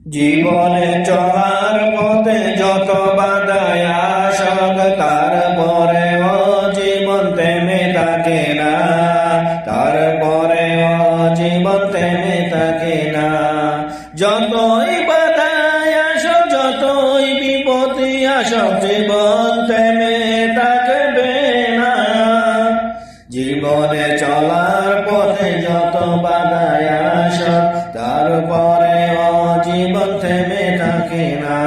জীবনে চলার পথে যত বাধায় আসক, তারপরেও জীবন থেমে থাকে না, তারপরেও জীবন থেমে থাকে না। যতই বাধায় আসক, যতই বিপত্তি আসক, জীবন থেমে থাকবে না। জীবনে চলার পথে যত বাধায় আসক, তারপরেও জীবন থেমে থাকে না।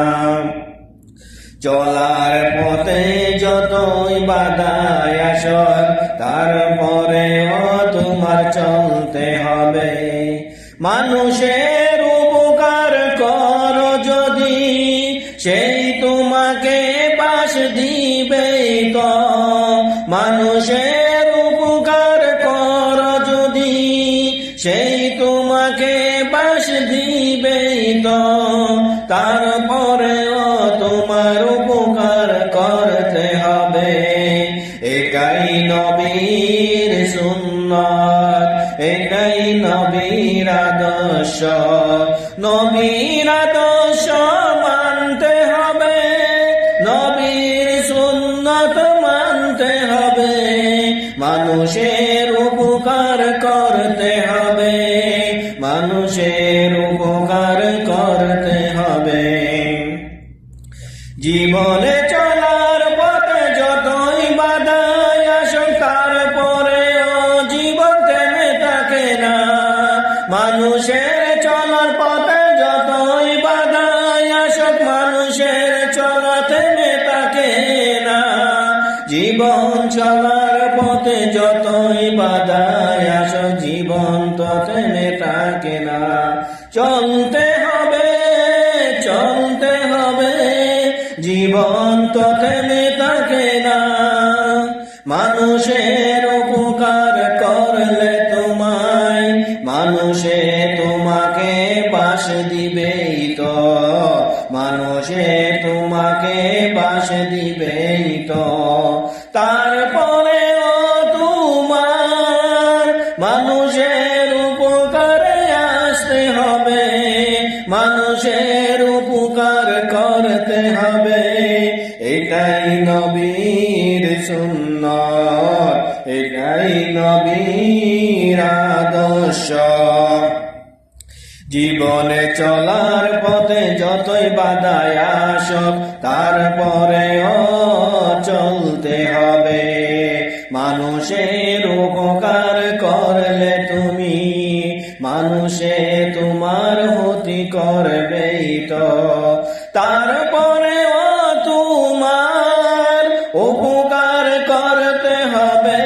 চলার পথে যতই বাধায় আসক, তারপরেও তোমার চলতে হবে। মানুষের উপকার করো যদি, সেই তোমাকে পাশ দিবে তো। মানুষের উপকার করো যদি, সেই তোমাকে পাশ দিবে তো। তারপরেও তোমার উপকার করতে হবে। এটাই নবীর সুন্নাত, এটাই নবীর আদর্শ। নবীর আদর্শ মানতে হবে, নবীর সুন্নাত মানতে হবে। মানুষের উপকার করতে হবে, মানুষের উপকার করতে হবে। জীবনে চলার পথে যতই বাধায় আসক, তারপরেও জীবন থেমে থাকে না। মানুষের চলার পথে যতই বাধায় আসক, মানুষের চলা থেমে থাকে না। জীবন চলার পথে যতই বাধায় আসক, জীবন তো থেমে থাকে না। চলতে হবে, চলতে হবে, জীবন তো থেমে থাকে না। মানুষের উপকার করলে তোমায়, মানুষে তোমাকে পাশ দিবেই তো। মানুষে তোমাকে পাশ দিবেই তো। তারপরেও তোমার মানুষের উপকারে আসতে হবে, মানুষের উপকার করতে হবে। এটাই নবীর সুন্নাত, এটাই নবীর আদর্শ। জীবনে চলার পথে যতই বাধায় আসক, তারপরেও চলতে হবে। মানুষের উপকার করলে তুমি, মানুষে তোমার ক্ষতি করবেই তো। তারপরেও তোমার উপকার করতে হবে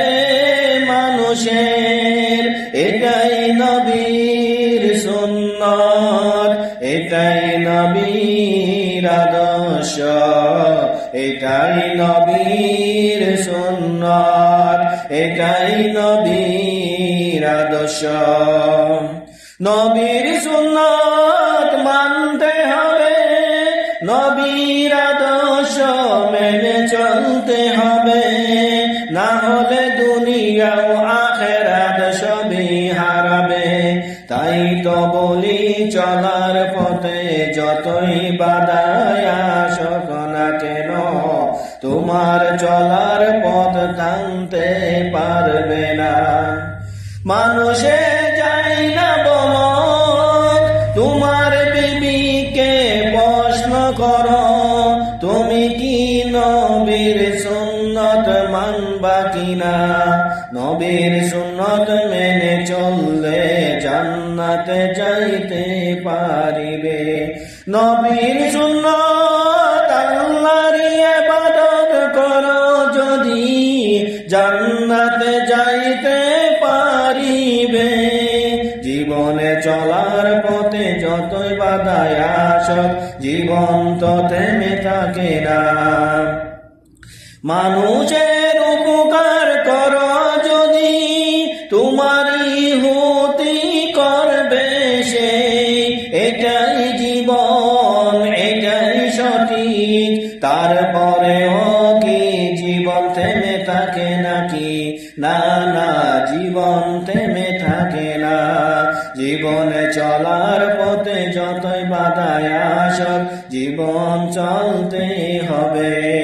মানুষের। এটাই নবীর সুন্নাত, এটাই নবীর আদর্শ, এটাই নবীর সুন্নাত, এটাই নবীর আদর্শ। নবীর সুন্নাত মানতে হবে, নবীর আদর্শ মেনে চলতে হবে। না হলে দুনিয়া ও আখিরাত সবই হারাবে। তাই তো বলি চলার পথে যতই বাধায় আসক না কেন, তোমার চলার পথ থামতে পারবে না। মানুষে যাই না বলো, তোমার বিবিকে প্রশ্ন করো, তুমি কি নবীর সুন্নত মানবা কিনা। নবীর সুন্নত মেনে চললে জান্নাতে যাইতে পারিবে। নবীর সুন্নত আল্লাহর ইবাদত করো যদি, জান্নাতে যাইতে পারিবে। জীবনে চলার পথে যতই বাধায় আসক, জীবন তো থেমে থাকে না। মানুষের উপকার করো যদি, তোমারই ক্ষতি করবে সে। এটাই জীবন, এটাই সঠিক। তারপরেও কি জীবন থেমে থাকে নাকি? না না, জীবন থেমে থাকে না। জীবনে চলার পথে যত বাধায় আসক জীবন চলতে হবে।